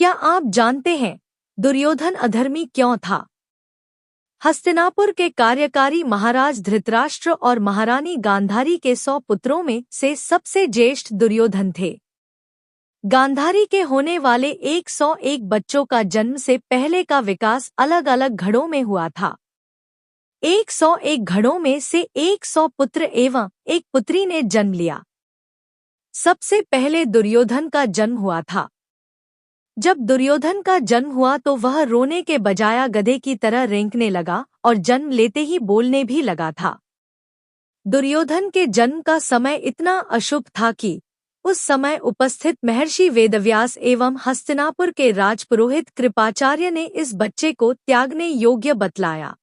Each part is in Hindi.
क्या आप जानते हैं दुर्योधन अधर्मी क्यों था? हस्तिनापुर के कार्यकारी महाराज धृतराष्ट्र और महारानी गांधारी के 100 पुत्रों में से सबसे ज्येष्ठ दुर्योधन थे। गांधारी के होने वाले 101 बच्चों का जन्म से पहले का विकास अलग अलग घड़ों में हुआ था। 101 घड़ों में से 100 पुत्र एवं एक पुत्री ने जन्म लिया। सबसे पहले दुर्योधन का जन्म हुआ था। जब दुर्योधन का जन्म हुआ तो वह रोने के बजाय गधे की तरह रेंकने लगा और जन्म लेते ही बोलने भी लगा था। दुर्योधन के जन्म का समय इतना अशुभ था कि उस समय उपस्थित महर्षि वेदव्यास एवं हस्तिनापुर के राजपुरोहित कृपाचार्य ने इस बच्चे को त्यागने योग्य बतलाया।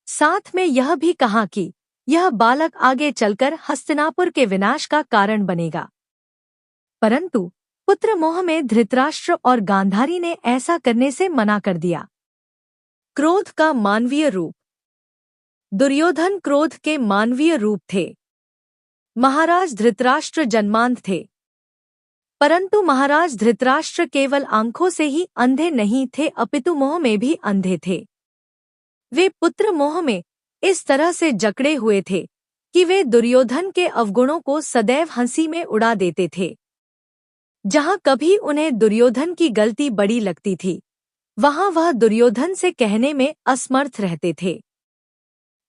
साथ में यह भी कहा कि यह बालक आगे चलकर हस्तिनापुर के विनाश का कारण बनेगा। परंतु पुत्र मोह में धृतराष्ट्र और गांधारी ने ऐसा करने से मना कर दिया। क्रोध का मानवीय रूप। दुर्योधन क्रोध के मानवीय रूप थे। महाराज धृतराष्ट्र जन्मांध थे, परंतु महाराज धृतराष्ट्र केवल आंखों से ही अंधे नहीं थे अपितु मोह में भी अंधे थे। वे पुत्र मोह में इस तरह से जकड़े हुए थे कि वे दुर्योधन के अवगुणों को सदैव हंसी में उड़ा देते थे। जहां कभी उन्हें दुर्योधन की गलती बड़ी लगती थी, वहां वह दुर्योधन से कहने में असमर्थ रहते थे,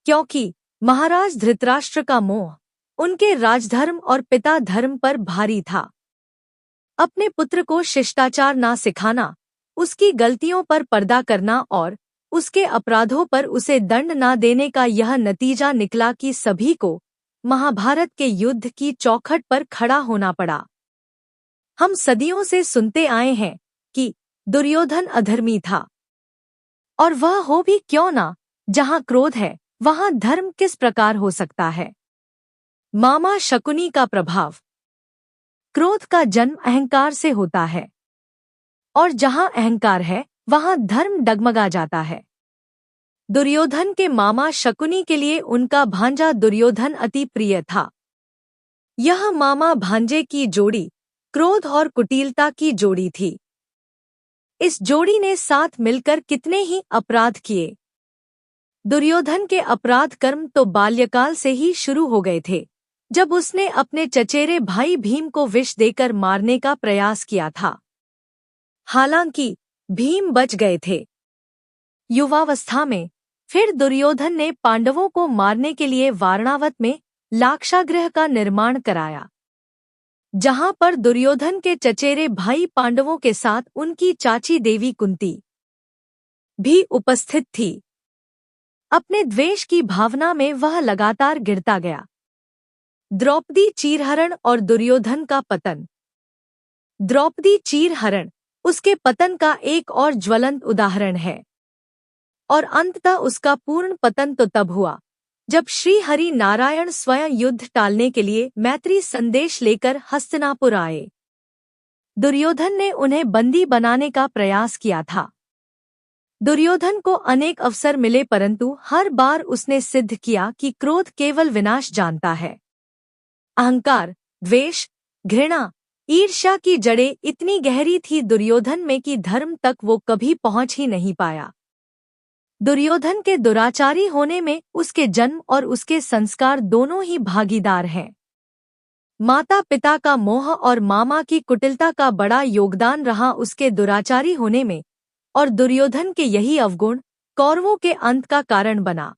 क्योंकि महाराज धृतराष्ट्र का मोह उनके राजधर्म और पिता धर्म पर भारी था। अपने पुत्र को शिष्टाचार ना सिखाना, उसकी गलतियों पर पर्दा करना और उसके अपराधों पर उसे दंड ना देने का यह नतीजा निकला कि सभी को महाभारत के युद्ध की चौखट पर खड़ा होना पड़ा। हम सदियों से सुनते आए हैं कि दुर्योधन अधर्मी था, और वह हो भी क्यों ना। जहां क्रोध है वहां धर्म किस प्रकार हो सकता है? मामा शकुनी का प्रभाव। क्रोध का जन्म अहंकार से होता है, और जहां अहंकार है वहां धर्म डगमगा जाता है। दुर्योधन के मामा शकुनी के लिए उनका भांजा दुर्योधन अति प्रिय था। यह मामा भांजे की जोड़ी क्रोध और कुटिलता की जोड़ी थी। इस जोड़ी ने साथ मिलकर कितने ही अपराध किए। दुर्योधन के अपराध कर्म तो बाल्यकाल से ही शुरू हो गए थे, जब उसने अपने चचेरे भाई भीम को विष देकर मारने का प्रयास किया था। हालांकि भीम बच गए थे। युवावस्था में फिर दुर्योधन ने पांडवों को मारने के लिए वारणावत में लाक्षागृह का निर्माण कराया, जहां पर दुर्योधन के चचेरे भाई पांडवों के साथ उनकी चाची देवी कुंती भी उपस्थित थी। अपने द्वेष की भावना में वह लगातार गिरता गया। द्रौपदी चीरहरण और दुर्योधन का पतन। द्रौपदी चीरहरण उसके पतन का एक और ज्वलंत उदाहरण है, और अंततः उसका पूर्ण पतन तो तब हुआ जब श्री हरि नारायण स्वयं युद्ध टालने के लिए मैत्री संदेश लेकर हस्तिनापुर आए। दुर्योधन ने उन्हें बंदी बनाने का प्रयास किया था। दुर्योधन को अनेक अवसर मिले, परंतु हर बार उसने सिद्ध किया कि क्रोध केवल विनाश जानता है। अहंकार, द्वेष, घृणा, ईर्ष्या की जड़ें इतनी गहरी थी दुर्योधन में कि धर्म तक वो कभी पहुंच ही नहीं पाया। दुर्योधन के दुराचारी होने में उसके जन्म और उसके संस्कार दोनों ही भागीदार हैं। माता पिता का मोह और मामा की कुटिलता का बड़ा योगदान रहा उसके दुराचारी होने में, और दुर्योधन के यही अवगुण कौरवों के अंत का कारण बना।